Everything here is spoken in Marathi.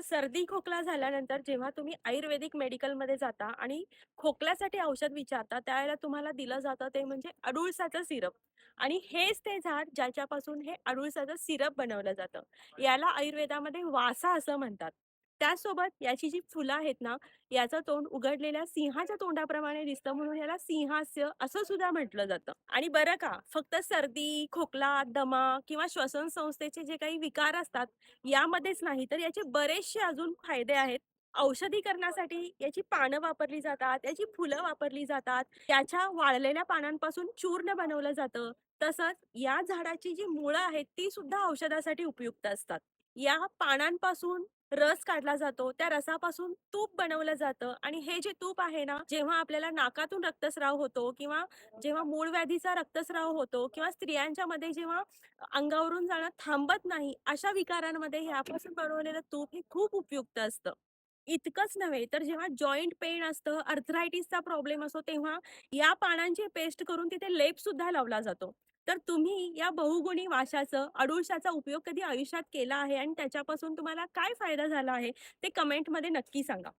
सर्दी खोकला झाल्यानंतर जेव्हा तुम्ही आयुर्वेदिक मेडिकलमध्ये जाता आणि खोकल्यासाठी औषध विचारता, त्यावेळेला तुम्हाला दिलं जातं ते म्हणजे अडुळसाचं सिरप आणि हेच ते झाड ज्याच्यापासून हे अडुळसाचं सिरप बनवलं जातं. याला आयुर्वेदामध्ये वासा असं म्हणतात. त्याचसोबत याची जी फुलं आहेत ना, याचं तोंड उघडलेल्या सिंहाच्या तोंडाप्रमाणे दिसतं म्हणून याला सिंहास्य असं सुद्धा म्हटलं जातं. आणि बरं का, फक्त सर्दी, खोकला, दमा किंवा श्वसन संस्थेचे जे काही विकार असतात, यामध्येच नाही तर याचे बरेचसे अजून फायदे आहेत. औषधीकरणासाठी याची पानं वापरली जातात, याची फुलं वापरली जातात, त्याच्या वाळलेल्या पानांपासून चूर्ण बनवलं जातं. तसंच या झाडाची जी मुळं आहेत ती सुद्धा औषधासाठी उपयुक्त असतात. या पानांपासून रस काढला जातो, त्या रसापासून तूप बनवलं जातं आणि हे जे तूप आहे ना, जेव्हा आपल्याला नाकातून रक्तस्राव होतो किंवा जेव्हा मूळ व्याधीचा रक्तस्राव होतो किंवा स्त्रियांच्या मध्ये जेव्हा अंगावरून जाणं थांबत नाही, अशा विकारांमध्ये ह्यापासून बनवलेलं तूप हे खूप उपयुक्त असतं. इतकंच नव्हे, तर जेव्हा जॉइंट पेन असतं, अर्थरायटिसचा प्रॉब्लेम असतो, तेव्हा या पानांची पेस्ट करून तिथे लेप सुद्धा लावला जातो. तर तुम्ही या बहुगुणी वासाचं, अडुळसाचा उपयोग कधी आयुष्यात केला आहे आणि त्याच्यापासून तुम्हाला काय फायदा झाला आहे, ते कमेंटमध्ये नक्की सांगा.